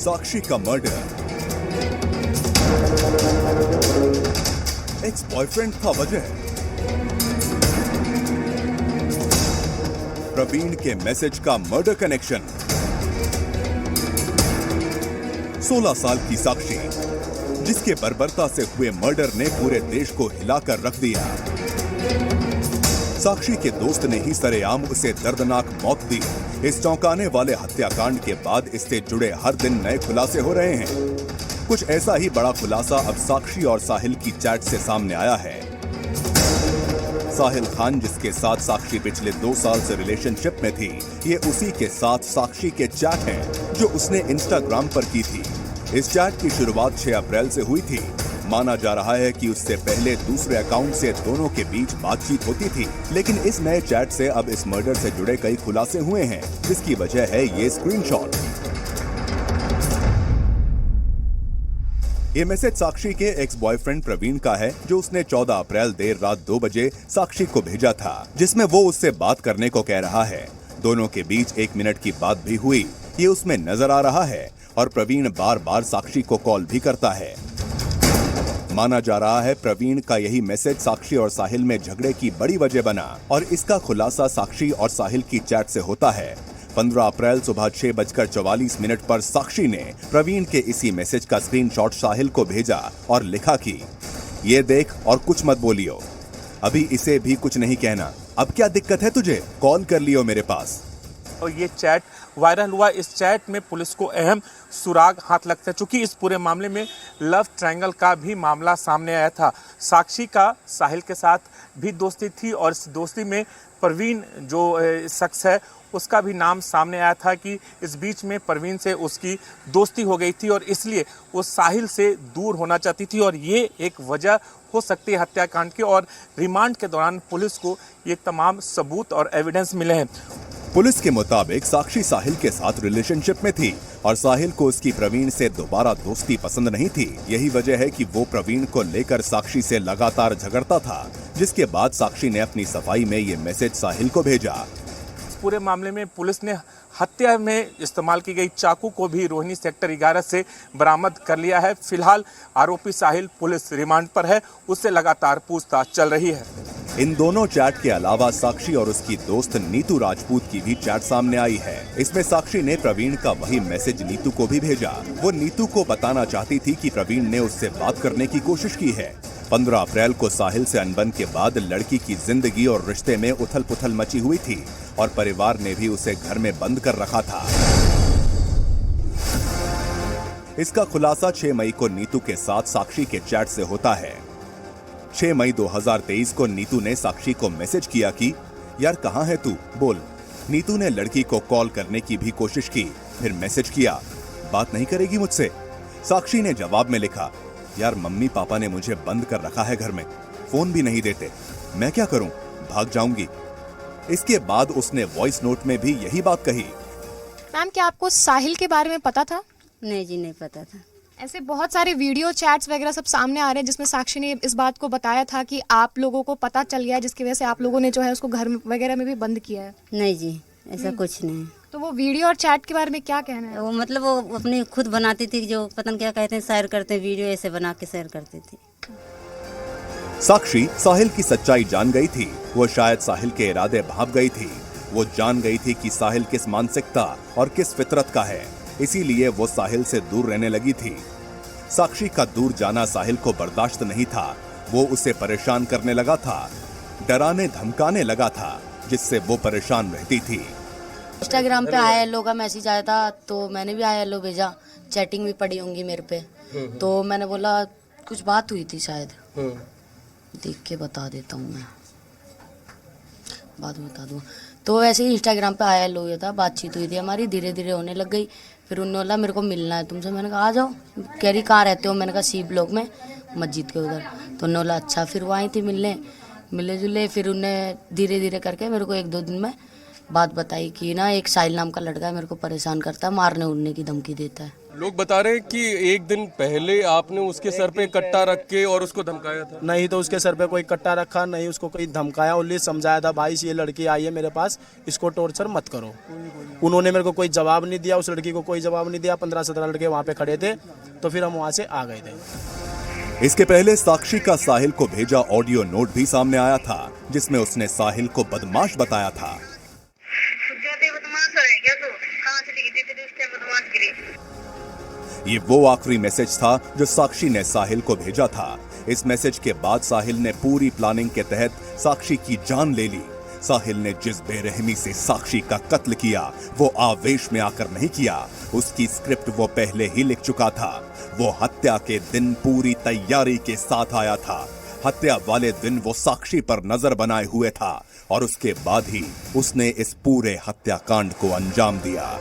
साक्षी का murder. Ex boyfriend था वजह। प्रवीण के मैसेज का मर्डर कनेक्शन। 16 साल की साक्षी, जिसके बर्बरता से हुए मर्डर ने पूरे देश को हिलाकर रख दिया। साक्षी के दोस्त ने ही सरेआम उसे दर्दनाक मौत दी। इस चौंकाने वाले हत्याकांड के बाद इससे जुड़े हर दिन नए खुलासे हो रहे हैं। कुछ ऐसा ही बड़ा खुलासा अब साक्षी और साहिल की चैट से सामने आया है। साहिल खान, जिसके साथ साक्षी पिछले 2 साल से रिलेशनशिप में थी, ये उसी के साथ साक्षी के चैट हैं जो उसने इंस्टाग्राम पर की थी। इस चैट की शुरुआत 6 अप्रैल से हुई थी। माना जा रहा है कि उससे पहले दूसरे अकाउंट से दोनों के बीच बातचीत होती थी, लेकिन इस नए चैट से अब इस मर्डर से जुड़े कई खुलासे हुए हैं, जिसकी वजह है ये स्क्रीनशॉट। ये मैसेज साक्षी के एक्स बॉयफ्रेंड प्रवीण का है, जो उसने 14 अप्रैल देर रात 2 बजे साक्षी को भेजा था, जिसमें वो उससे बात करने को कह रहा है। दोनों के बीच 1 मिनट की बात भी हुई, ये उसमें नजर आ रहा है। और प्रवीण बार बार साक्षी को कॉल भी करता है। माना जा रहा है प्रवीण का यही मैसेज साक्षी और साहिल में झगड़े की बड़ी वजह बना, और इसका खुलासा साक्षी और साहिल की चैट से होता है। 15 अप्रैल सुबह 6:44 पर साक्षी ने प्रवीण के इसी मैसेज का स्क्रीनशॉट साहिल को भेजा और लिखा कि ये देख और कुछ मत बोलियो, अभी इसे भी कुछ नहीं कहना, अब क्या दिक्कत है तुझे, कॉल कर लियो मेरे पास। और ये चैट वायरल हुआ। इस चैट में पुलिस को अहम सुराग हाथ लगता है, चूंकि इस पूरे मामले में लव ट्रायंगल का भी मामला सामने आया था। साक्षी का साहिल के साथ भी दोस्ती थी, और इस दोस्ती में प्रवीण जो शख्स है उसका भी नाम सामने आया था कि इस बीच में प्रवीण से उसकी दोस्ती हो गई थी, और इसलिए वो साहिल से दूर होना चाहती थी, और ये एक वजह हो सकती है हत्याकांड की। और रिमांड के दौरान पुलिस को ये तमाम सबूत और एविडेंस मिले हैं। पुलिस के मुताबिक साक्षी साहिल के साथ रिलेशनशिप में थी, और साहिल को उसकी प्रवीण से दोबारा दोस्ती पसंद नहीं थी। यही वजह है कि वो प्रवीण को लेकर साक्षी से लगातार झगड़ता था, जिसके बाद साक्षी ने अपनी सफाई में ये मैसेज साहिल को भेजा। इस पूरे मामले में पुलिस ने हत्या में इस्तेमाल की गई चाकू को भी रोहिणी सेक्टर 11 से बरामद कर लिया है। फिलहाल आरोपी साहिल पुलिस रिमांड पर है, उससे लगातार पूछताछ चल रही है। इन दोनों चैट के अलावा साक्षी और उसकी दोस्त नीतू राजपूत की भी चैट सामने आई है। इसमें साक्षी ने प्रवीण का वही मैसेज नीतू को भी भेजा। वो नीतू को बताना चाहती थी कि प्रवीण ने उससे बात करने की कोशिश की है। 15 अप्रैल को साहिल से अनबन के बाद लड़की की जिंदगी और रिश्ते में उथल पुथल मची हुई थी, और परिवार ने भी उसे घर में बंद कर रखा था। इसका खुलासा 6 मई को नीतू के साथ साक्षी के चैट से होता है। 6 मई 2023 को नीतू ने साक्षी को मैसेज किया कि यार कहाँ है तू, बोल। नीतू ने लड़की को कॉल करने की भी कोशिश की, फिर मैसेज किया, बात नहीं करेगी मुझसे। साक्षी ने जवाब में लिखा, यार मम्मी पापा ने मुझे बंद कर रखा है घर में, फोन भी नहीं देते, मैं क्या करूं, भाग जाऊंगी। इसके बाद उसने वॉइस नोट में भी यही बात कही। मैम, क्या आपको साहिल के बारे में पता था? नहीं जी, नहीं पता था। ऐसे बहुत सारे वीडियो चैट्स वगैरह सब सामने आ रहे हैं, जिसमें साक्षी ने इस बात को बताया था कि आप लोगों को पता चल गया है, जिसकी वजह से आप लोगों ने जो है उसको घर वगैरह में भी बंद किया है। नहीं जी, ऐसा कुछ नहीं। तो वो वीडियो और चैट के बारे में क्या कहना है? वो मतलब वो अपनी खुद बनाती थी, जो पता नहीं क्या कहते हैं, शेयर करते हैं, वीडियो ऐसे बना के शेयर करती थी। साक्षी साहिल की सच्चाई जान गई थी। वो शायद साहिल के इरादे भाप गई थी। वो जान गई थी कि साहिल किस मानसिकता और किस फितरत का है, इसीलिए वो साहिल से दूर रहने लगी थी। साक्षी का दूर जाना साहिल को बर्दाश्त नहीं था। वो उसे परेशान करने लगा था, डराने धमकाने लगा था, जिससे वो परेशान रहती थी। इंस्टाग्राम पे हाय हेलो का मैसेज आया था, तो मैंने भी हाय हेलो भेजा। चैटिंग भी पड़ी होंगी मेरे पे, तो मैंने बोला कुछ बात हुई थी शायद, देख के बता देता हूँ, मैं बाद में बता दूँगा। तो वैसे ही इंस्टाग्राम पे हाय हेलो हुआ था, बातचीत हुई थी हमारी, धीरे धीरे होने लग गई। फिर उन्होंने बोला मेरे को मिलना है तुमसे। मैंने कहा आ जाओ। कह रही कहाँ रहते हो? मैंने कहा सी ब्लॉक में, मस्जिद के उधर। तो उन्होंने बोला अच्छा। फिर वो आई थी मिलने, मिले जुले। फिर उन्हें धीरे धीरे करके मेरे को 1-2 दिन में बात बताई कि ना एक साहिल नाम का लड़का है, मेरे को परेशान करता है, मारने उड़ने की धमकी देता है। लोग बता रहे हैं कि एक दिन पहले आपने उसके सर पे कट्टा रख के और उसको धमकाया था। नहीं तो उसके सर पे कोई कट्टा रखा, नहीं उसको कोई धमकाया, ओनली समझाया था भाई ये लड़की आई है मेरे पास, इसको टॉर्चर मत करो। उन्होंने मेरे को कोई जवाब नहीं दिया, उस लड़की को कोई जवाब नहीं दिया। 15-17 लड़के वहाँ पे खड़े थे, तो फिर हम वहाँ से आ गए थे। इसके पहले साक्षी का साहिल को भेजा ऑडियो नोट भी सामने आया था, जिसमें उसने साहिल को बदमाश बताया था। ये वो आखिरी मैसेज था जो साक्षी ने साहिल को भेजा था। इस मैसेज के बाद साहिल ने पूरी प्लानिंग के तहत साक्षी की जान ले ली। साहिल ने जिस बेरहमी से साक्षी का कत्ल किया, वो आवेश में आकर नहीं किया। उसकी स्क्रिप्ट वो पहले ही लिख चुका था। वो हत्या के दिन पूरी तैयारी के साथ आया था। हत्या वाले दिन वो साक्षी पर नजर बनाए हुए था और उसके बाद ही उसने इस पूरे हत्याकांड को अंजाम दिया।